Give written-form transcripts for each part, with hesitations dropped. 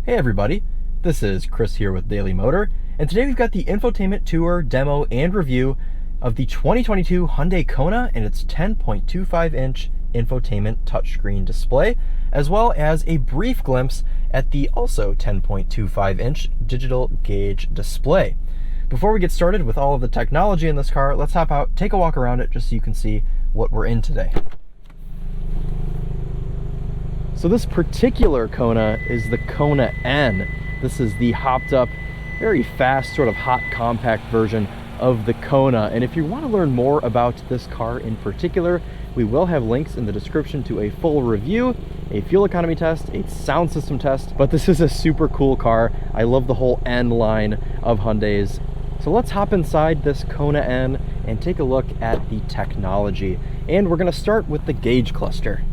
Hey everybody, this is Chris here with Daily Motor, and today we've got the infotainment tour, demo, and review of the 2022 Hyundai Kona and its 10.25-inch infotainment touchscreen display, as well as a brief glimpse at the also 10.25-inch digital gauge display. Before we get started with all of the technology in this car, let's hop out, take a walk around it, just so you can see what we're in today. So this particular Kona is the Kona N. This is the hopped up, very fast, sort of hot compact version of the Kona. And if you want to learn more about this car in particular, we will have links in the description to a full review, a fuel economy test, a sound system test. But this is a super cool car. I love the whole N line of Hyundais. So let's hop inside this Kona N and take a look at the technology. And we're going to start with the gauge cluster.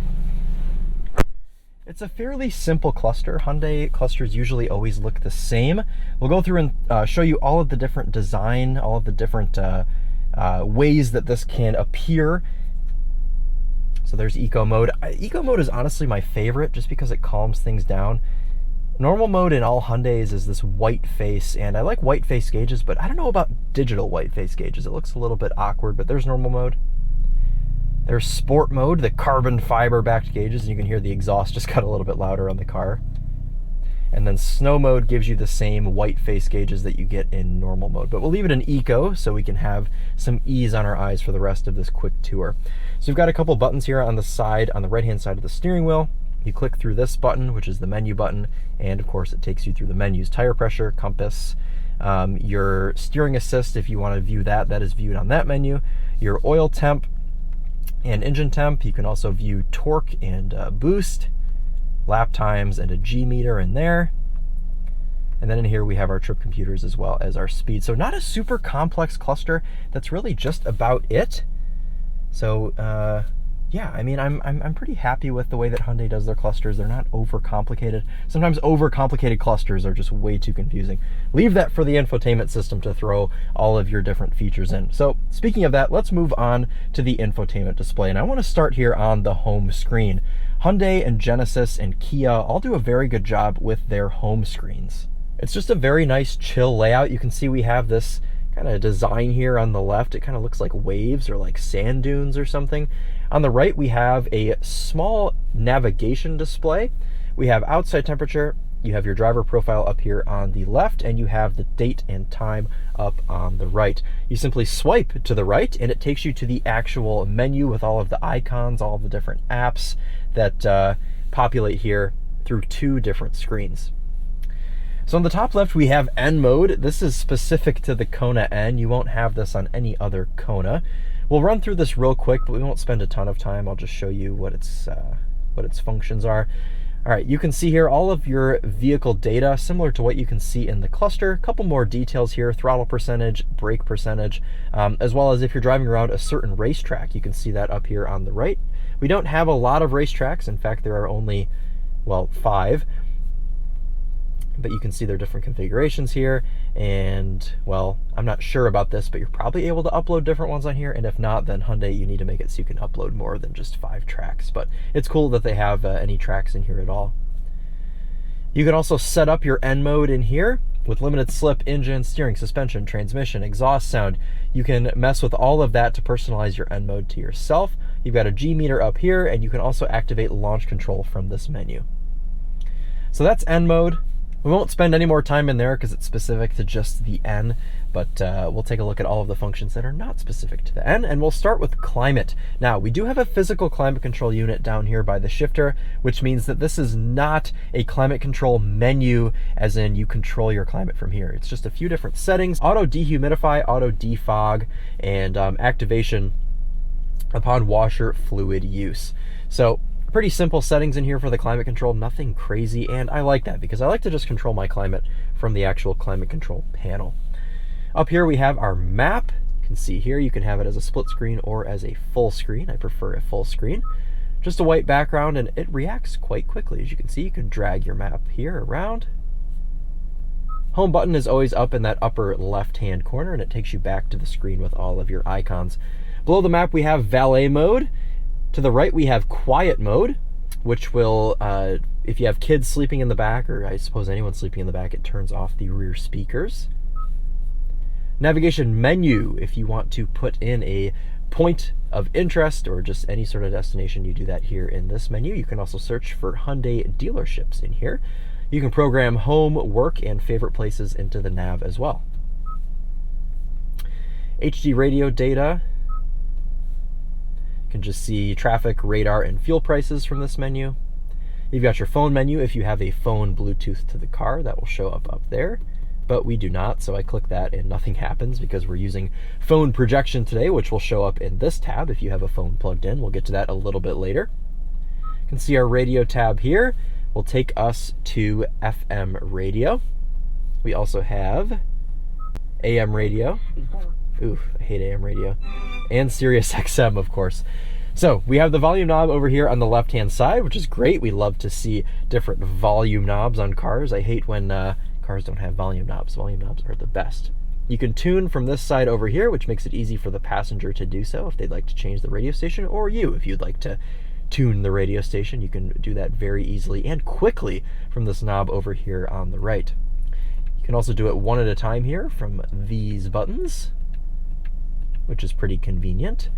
It's a fairly simple cluster. Hyundai clusters usually always look the same. We'll go through and show you all of the different design, all of the different ways that this can appear. So there's eco mode. Eco mode is honestly my favorite just because it calms things down. Normal mode in all Hyundais is this white face, and I like white face gauges, but I don't know about digital white face gauges. It looks a little bit awkward, but there's normal mode. There's sport mode, the carbon fiber backed gauges, and you can hear the exhaust just got a little bit louder on the car. And then snow mode gives you the same white face gauges that you get in normal mode, but we'll leave it in eco so we can have some ease on our eyes for the rest of this quick tour. So we've got a couple buttons here on the side, on the right hand side of the steering wheel. You click through this button, which is the menu button, and of course it takes you through the menus: tire pressure, compass, your steering assist. If you want to view that, that is viewed on that menu. Your oil temp and engine temp. You can also view torque and boost, lap times, and a G meter in there. And then in here we have our trip computers as well as our speed. So not a super complex cluster. That's really just about it. So yeah, I mean, I'm pretty happy with the way that Hyundai does their clusters. They're not overcomplicated. Sometimes overcomplicated clusters are just way too confusing. Leave that for the infotainment system to throw all of your different features in. So speaking of that, let's move on to the infotainment display. And I want to start here on the home screen. Hyundai and Genesis and Kia all do a very good job with their home screens. It's just a very nice chill layout. You can see we have this kind of design here on the left. It kind of looks like waves or like sand dunes or something. On the right, we have a small navigation display. We have outside temperature. You have your driver profile up here on the left, and you have the date and time up on the right. You simply swipe to the right, and it takes you to the actual menu with all of the icons, all of the different apps that populate here through two different screens. So on the top left, we have N mode. This is specific to the Kona N. You won't have this on any other Kona. We'll run through this real quick, but we won't spend a ton of time. I'll just show you what its functions are. All right, you can see here all of your vehicle data, similar to what you can see in the cluster. A couple more details here: throttle percentage, brake percentage, as well as if you're driving around a certain racetrack. You can see that up here on the right. We don't have a lot of racetracks. In fact, there are only, well, 5. But you can see their different configurations here, and well, I'm not sure about this, but you're probably able to upload different ones on here, and if not, then Hyundai, you need to make it so you can upload more than just 5 tracks. But it's cool that they have any tracks in here at all. You can also set up your N mode in here with limited slip, engine, steering, suspension, transmission, exhaust sound. You can mess with all of that to personalize your N mode to yourself. You've got a G meter up here, and you can also activate launch control from this menu. So that's N mode. We won't spend any more time in there because it's specific to just the N, but we'll take a look at all of the functions that are not specific to the N, and we'll start with climate. Now, we do have a physical climate control unit down here by the shifter, which means that this is not a climate control menu, as in you control your climate from here. It's just a few different settings: auto dehumidify, auto defog, and activation upon washer fluid use. So pretty simple settings in here for the climate control, nothing crazy, and I like that because I like to just control my climate from the actual climate control panel. Up here we have our map. You can see here you can have it as a split screen or as a full screen. I prefer a full screen. Just a white background, and it reacts quite quickly. As you can see, you can drag your map here around. Home button is always up in that upper left hand corner, and it takes you back to the screen with all of your icons. Below the map we have valet mode. To the right we have quiet mode. which will, if you have kids sleeping in the back, or I suppose anyone sleeping in the back, it turns off the rear speakers. Navigation menu, if you want to put in a point of interest or just any sort of destination, you do that here in this menu. You can also search for Hyundai dealerships in here. You can program home, work, and favorite places into the nav as well. HD radio data. You can just see traffic, radar, and fuel prices from this menu. You've got your phone menu. If you have a phone Bluetooth to the car, that will show up there. But we do not, so I click that and nothing happens because we're using phone projection today, which will show up in this tab if you have a phone plugged in. We'll get to that a little bit later. You can see our radio tab here will take us to FM radio. We also have AM radio. Ooh, I hate AM radio. And Sirius XM, of course. So we have the volume knob over here on the left-hand side, which is great. We love to see different volume knobs on cars. I hate when cars don't have volume knobs. Volume knobs are the best. You can tune from this side over here, which makes it easy for the passenger to do so if they'd like to change the radio station, or you, if you'd like to tune the radio station. You can do that very easily and quickly from this knob over here on the right. You can also do it one at a time here from these buttons, which is pretty convenient.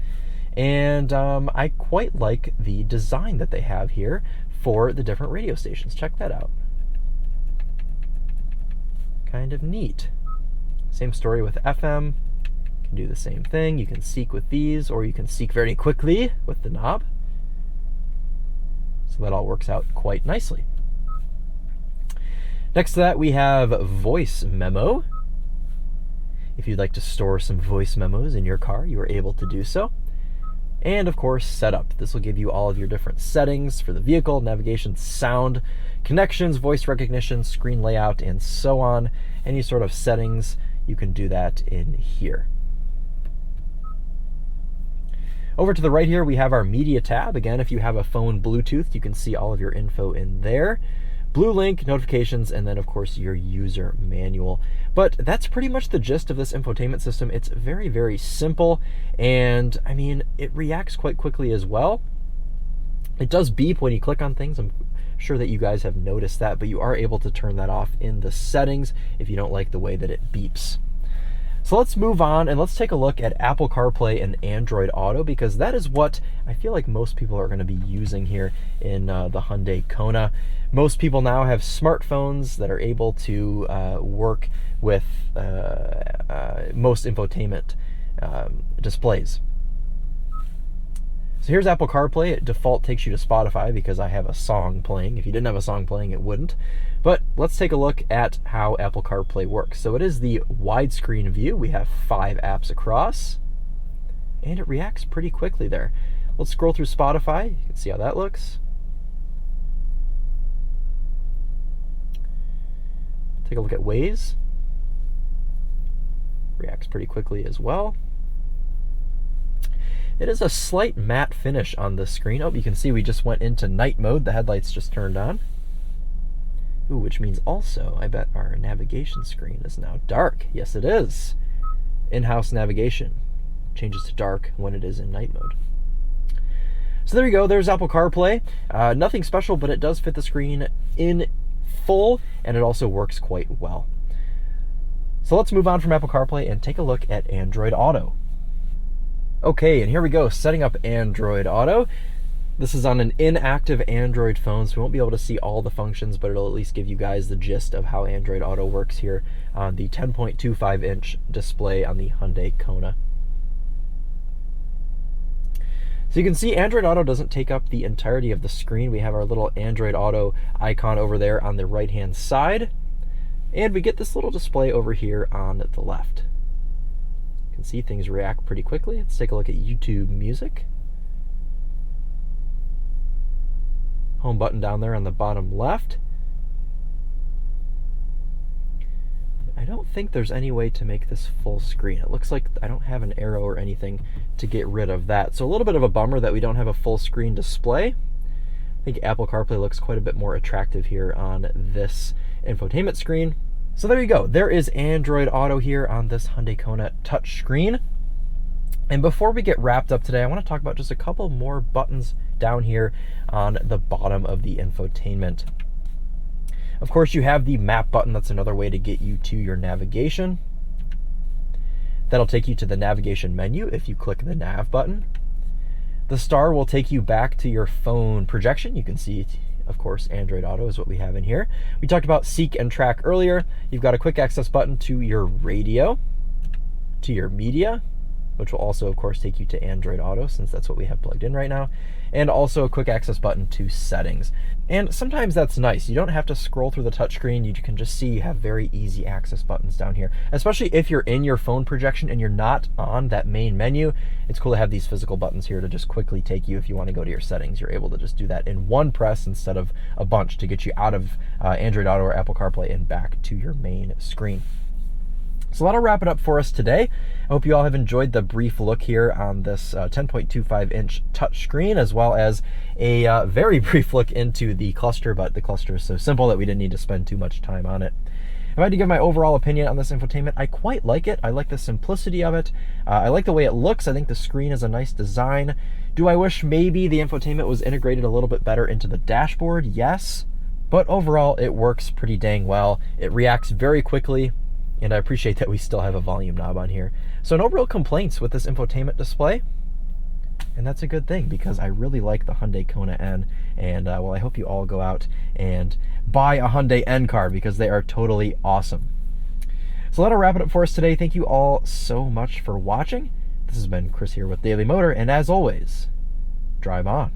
And I quite like the design that they have here for the different radio stations. Check that out. Kind of neat. Same story with FM. You can do the same thing. You can seek with these, or you can seek very quickly with the knob. So that all works out quite nicely. Next to that, we have voice memo. If you'd like to store some voice memos in your car, you are able to do so. And of course, setup. This will give you all of your different settings for the vehicle, navigation, sound, connections, voice recognition, screen layout, and so on. Any sort of settings, you can do that in here. Over to the right here, we have our media tab. Again, if you have a phone Bluetooth, you can see all of your info in there. Blue link, notifications, and then of course your user manual. But that's pretty much the gist of this infotainment system. It's very, very simple, and I mean, it reacts quite quickly as well. It does beep when you click on things. I'm sure that you guys have noticed that, but you are able to turn that off in the settings if you don't like the way that it beeps. So let's move on and let's take a look at Apple CarPlay and Android Auto, because that is what I feel like most people are going to be using here in the Hyundai Kona. Most people now have smartphones that are able to work with most infotainment displays. So here's Apple CarPlay. It default takes you to Spotify because I have a song playing. If you didn't have a song playing, it wouldn't. But let's take a look at how Apple CarPlay works. So it is the widescreen view. We have 5 apps across, and it reacts pretty quickly there. Let's scroll through Spotify. You can see how that looks. Take a look at Waze. Reacts pretty quickly as well. It is a slight matte finish on the screen. Oh, you can see we just went into night mode. The headlights just turned on. Ooh, which means also, I bet our navigation screen is now dark. Yes, it is. In-house navigation changes to dark when it is in night mode. So there you go. There's Apple CarPlay. Nothing special, but it does fit the screen in full, and it also works quite well. So let's move on from Apple CarPlay and take a look at Android Auto. Okay, and here we go, setting up Android Auto. This is on an inactive Android phone, so we won't be able to see all the functions, but it'll at least give you guys the gist of how Android Auto works here on the 10.25-inch display on the Hyundai Kona. So you can see Android Auto doesn't take up the entirety of the screen. We have our little Android Auto icon over there on the right-hand side, and we get this little display over here on the left. You can see things react pretty quickly. Let's take a look at YouTube Music. Home button down there on the bottom left. I don't think there's any way to make this full screen. It looks like I don't have an arrow or anything to get rid of that. So a little bit of a bummer that we don't have a full screen display. I think Apple CarPlay looks quite a bit more attractive here on this infotainment screen. So there you go. There is Android Auto here on this Hyundai Kona touchscreen. And before we get wrapped up today, I want to talk about just a couple more buttons down here on the bottom of the infotainment. Of course, you have the map button. That's another way to get you to your navigation. That'll take you to the navigation menu if you click the nav button. The star will take you back to your phone projection. You can see, of course, Android Auto is what we have in here. We talked about seek and track earlier. You've got a quick access button to your radio, to your media, which will also, of course, take you to Android Auto since that's what we have plugged in right now, and also a quick access button to settings. And sometimes that's nice. You don't have to scroll through the touchscreen. You can just see you have very easy access buttons down here, especially if you're in your phone projection and you're not on that main menu. It's cool to have these physical buttons here to just quickly take you if you want to go to your settings. You're able to just do that in one press instead of a bunch to get you out of Android Auto or Apple CarPlay and back to your main screen. So that'll wrap it up for us today. I hope you all have enjoyed the brief look here on this 10.25-inch touchscreen, as well as a very brief look into the cluster, but the cluster is so simple that we didn't need to spend too much time on it. If I had to give my overall opinion on this infotainment, I quite like it. I like the simplicity of it. I like the way it looks. I think the screen is a nice design. Do I wish maybe the infotainment was integrated a little bit better into the dashboard? Yes. But overall, it works pretty dang well. It reacts very quickly. And I appreciate that we still have a volume knob on here. So no real complaints with this infotainment display. And that's a good thing because I really like the Hyundai Kona N. And well, I hope you all go out and buy a Hyundai N car because they are totally awesome. So that'll wrap it up for us today. Thank you all so much for watching. This has been Chris here with Daily Motor. And as always, drive on.